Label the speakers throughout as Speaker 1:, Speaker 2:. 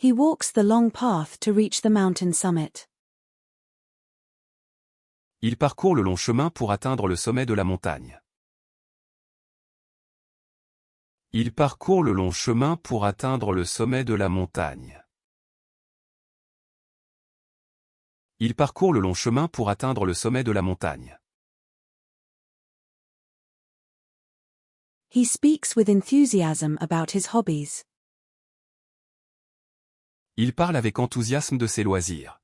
Speaker 1: He walks the long path to reach the mountain summit.
Speaker 2: Il parcourt le long chemin pour atteindre le sommet de la montagne. Il parcourt le long chemin pour atteindre le sommet de la montagne. Il parcourt le long chemin pour atteindre le sommet de la montagne.
Speaker 1: He speaks with enthusiasm about his hobbies.
Speaker 2: Il parle avec enthousiasme de ses loisirs.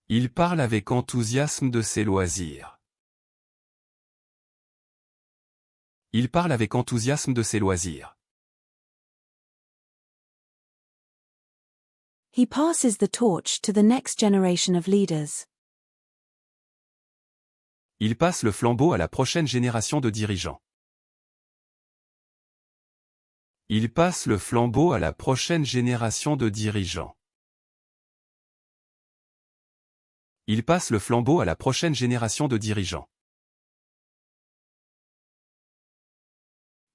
Speaker 2: Il parle avec enthousiasme de ses loisirs. Il parle avec enthousiasme de ses loisirs.
Speaker 1: He passes the torch to the next generation of leaders.
Speaker 2: Il passe le flambeau à la prochaine génération de dirigeants. Il passe le flambeau à la prochaine génération de dirigeants. Il passe le flambeau à la prochaine génération de dirigeants.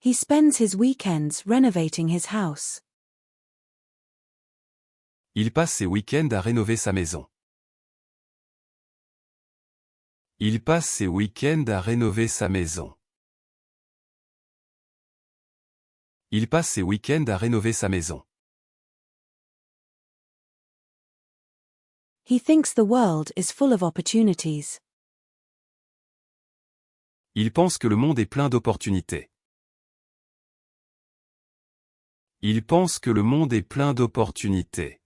Speaker 1: He spends his weekends renovating his house.
Speaker 2: Il passe ses week-ends à rénover sa maison. Il passe ses week-ends à rénover sa maison. Il passe ses week-ends à rénover sa maison.
Speaker 1: He thinks the world is full of opportunities.
Speaker 2: Il pense que le monde est plein d'opportunités. Il pense que le monde est plein d'opportunités.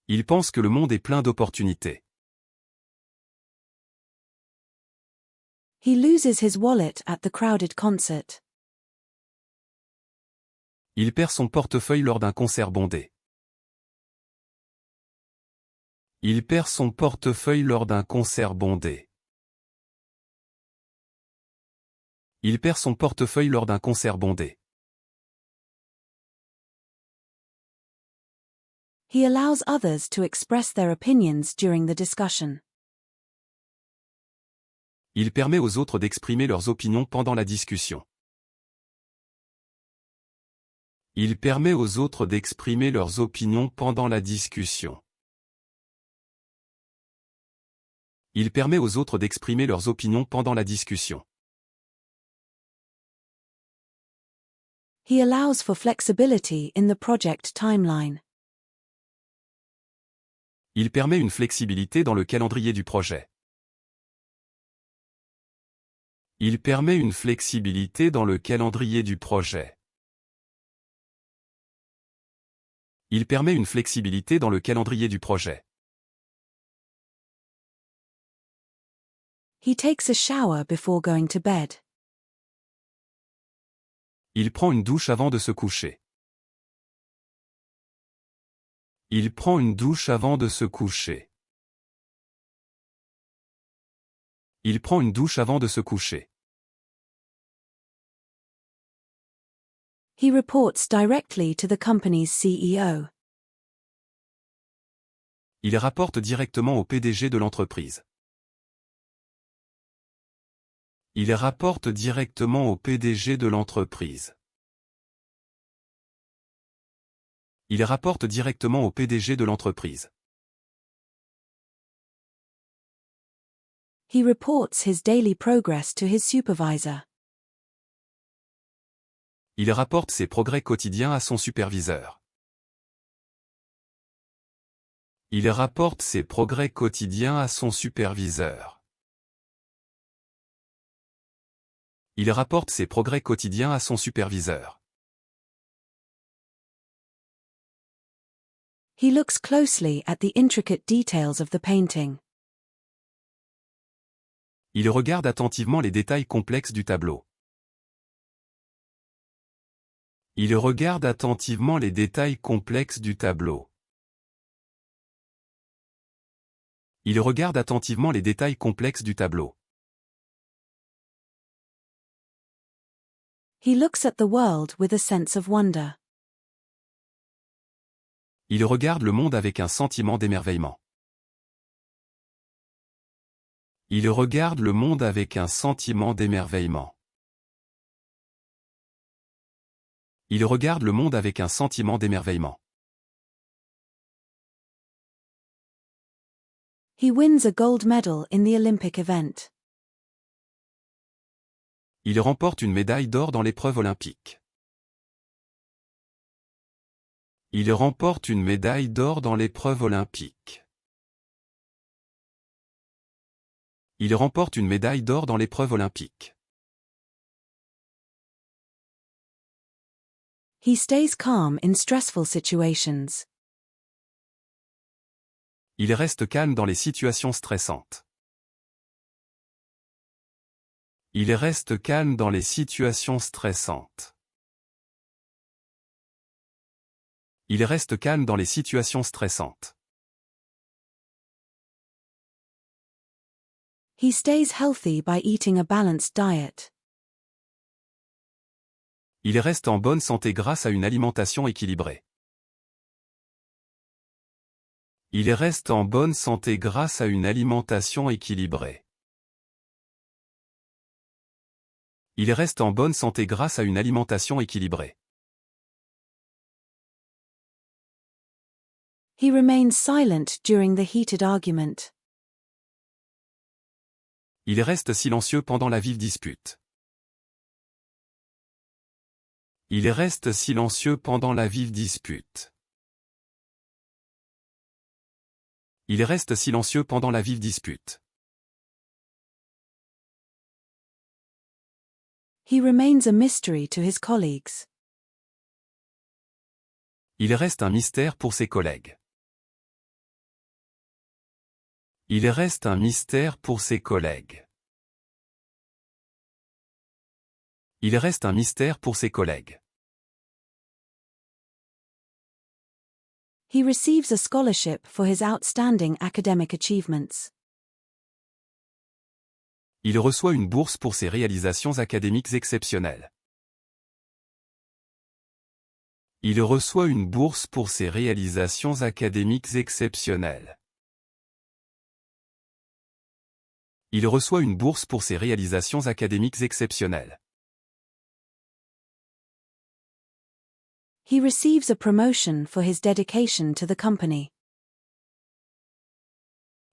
Speaker 2: Il pense que le monde est plein d'opportunités.
Speaker 1: He loses his wallet at the crowded concert.
Speaker 2: Il perd son portefeuille lors d'un concert bondé. Il perd son portefeuille lors d'un concert bondé. Il perd son portefeuille lors d'un concert bondé.
Speaker 1: He allows others to express their opinions during the discussion.
Speaker 2: Il permet aux autres d'exprimer leurs opinions pendant la discussion. Il permet aux autres d'exprimer leurs opinions pendant la discussion. Il permet aux autres d'exprimer leurs opinions pendant la discussion.
Speaker 1: He allows for flexibility in the project timeline.
Speaker 2: Il permet une flexibilité dans le calendrier du projet. Il permet une flexibilité dans le calendrier du projet. Il permet une flexibilité dans le calendrier du projet.
Speaker 1: He takes a shower before going to bed.
Speaker 2: Il prend une douche avant de se coucher. Il prend une douche avant de se coucher. Il prend une douche avant de se coucher.
Speaker 1: He reports directly to the company's CEO.
Speaker 2: Il rapporte directement au PDG de l'entreprise. Il rapporte directement au PDG de l'entreprise. Il rapporte directement au PDG de l'entreprise.
Speaker 1: He reports his daily progress to his supervisor.
Speaker 2: Il rapporte ses progrès quotidiens à son superviseur. Il rapporte ses progrès quotidiens à son superviseur. Il rapporte ses progrès quotidiens à son superviseur.
Speaker 1: He looks closely at the intricate details of the painting.
Speaker 2: Il regarde attentivement les détails complexes du tableau. Il regarde attentivement les détails complexes du tableau. Il regarde attentivement les détails complexes du tableau.
Speaker 1: He looks at the world with a sense of wonder.
Speaker 2: Il regarde le monde avec un sentiment d'émerveillement. Il regarde le monde avec un sentiment d'émerveillement. Il regarde le monde avec un sentiment d'émerveillement.
Speaker 1: He wins a gold medal in the Olympic event.
Speaker 2: Il remporte une médaille d'or dans l'épreuve olympique. Il remporte une médaille d'or dans l'épreuve olympique. Il remporte une médaille d'or dans l'épreuve olympique.
Speaker 1: He stays calm in stressful situations.
Speaker 2: Il reste calme dans les situations stressantes. Il reste calme dans les situations stressantes. Il reste calme dans les situations stressantes.
Speaker 1: He stays healthy by eating a balanced diet.
Speaker 2: Il reste en bonne santé grâce à une alimentation équilibrée. Il reste en bonne santé grâce à une alimentation équilibrée. Il reste en bonne santé grâce à une alimentation équilibrée.
Speaker 1: He remains silent during the heated argument.
Speaker 2: Il reste silencieux pendant la vive dispute. Il reste silencieux pendant la vive dispute. Il reste silencieux pendant la vive dispute.
Speaker 1: He remains a mystery to his colleagues.
Speaker 2: Il reste un mystère pour ses collègues. Il reste un mystère pour ses collègues. Il reste un mystère pour ses collègues.
Speaker 1: He receives a scholarship for his outstanding academic achievements.
Speaker 2: Il reçoit une bourse pour ses réalisations académiques exceptionnelles. Il reçoit une bourse pour ses réalisations académiques exceptionnelles. Il reçoit une bourse pour ses réalisations académiques exceptionnelles.
Speaker 1: He receives a promotion for his dedication to the company.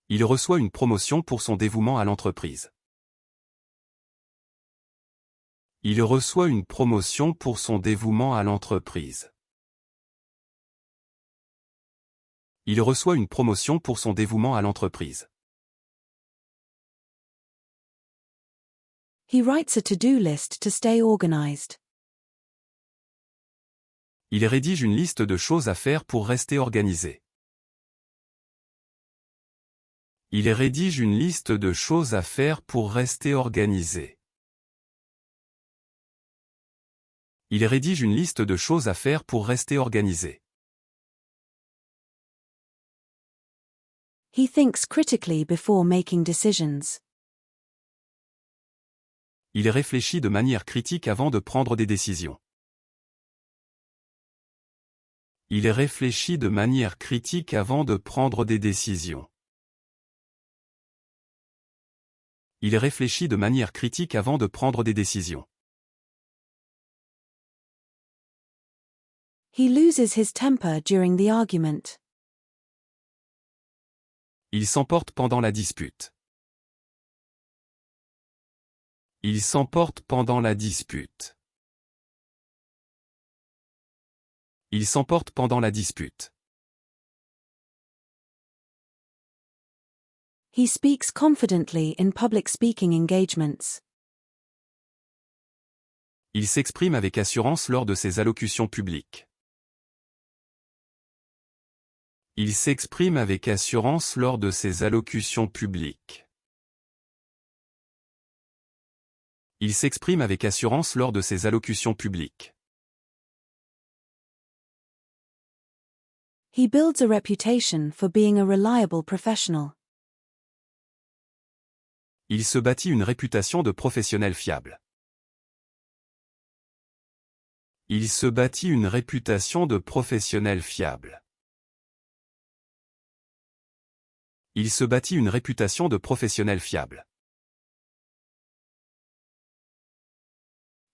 Speaker 2: Il reçoit une promotion pour son dévouement à l'entreprise. Il reçoit une promotion pour son dévouement à l'entreprise. Il reçoit une promotion pour son dévouement à l'entreprise.
Speaker 1: He writes a to-do list to stay organized.
Speaker 2: Il rédige une liste de choses à faire pour rester organisé. Il rédige une liste de choses à faire pour rester organisé. Il rédige une liste de choses à faire pour rester organisé.
Speaker 1: He thinks critically before making decisions.
Speaker 2: Il réfléchit de manière critique avant de prendre des décisions. Il réfléchit de manière critique avant de prendre des décisions. Il réfléchit de manière critique avant de prendre des décisions.
Speaker 1: He loses his temper during the argument.
Speaker 2: Il s'emporte pendant la dispute. Il s'emporte pendant la dispute. Il s'emporte pendant la dispute.
Speaker 1: He speaks confidently in public speaking engagements.
Speaker 2: Il s'exprime avec assurance lors de ses allocutions publiques. Il s'exprime avec assurance lors de ses allocutions publiques. Il s'exprime avec assurance lors de ses allocutions publiques.
Speaker 1: He builds a reputation for being a reliable professional.
Speaker 2: Il se bâtit une réputation de professionnel fiable. Il se bâtit une réputation de professionnel fiable. Il se bâtit une réputation de professionnel fiable.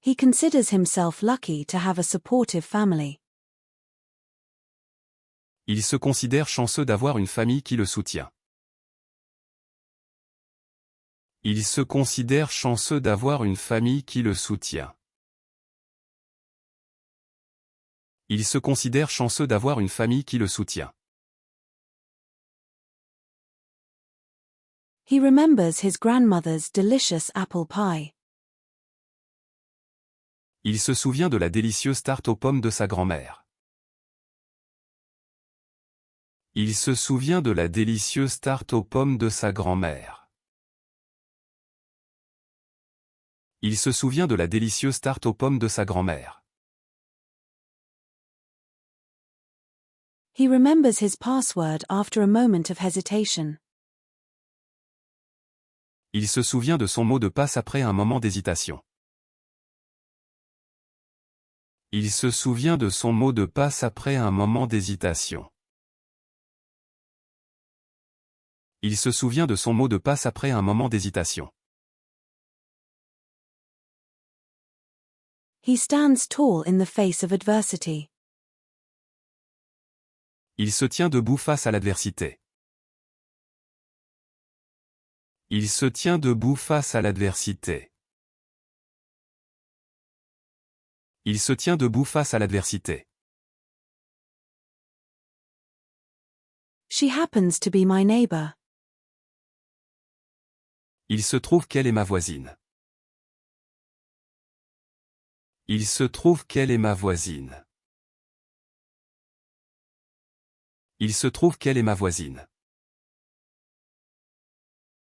Speaker 1: He considers himself lucky to have a supportive family.
Speaker 2: Il se considère chanceux d'avoir une famille qui le soutient. Il se considère chanceux d'avoir une famille qui le soutient. Il se considère chanceux d'avoir une famille qui le soutient.
Speaker 1: He remembers his grandmother's delicious apple pie.
Speaker 2: Il se souvient de la délicieuse tarte aux pommes de sa grand-mère. Il se souvient de la délicieuse tarte aux pommes de sa grand-mère. Il se souvient de la délicieuse tarte aux pommes de sa grand-mère.
Speaker 1: He remembers his password after a moment of hesitation.
Speaker 2: Il se souvient de son mot de passe après un moment d'hésitation. Il se souvient de son mot de passe après un moment d'hésitation. Il se souvient de son mot de passe après un moment d'hésitation.
Speaker 1: He stands tall in the face of adversity.
Speaker 2: Il se tient debout face à l'adversité. Il se tient debout face à l'adversité. Il se tient debout face à l'adversité.
Speaker 1: She happens to be my neighbor.
Speaker 2: Il se trouve qu'elle est ma voisine. Il se trouve qu'elle est ma voisine. Il se trouve qu'elle est ma voisine.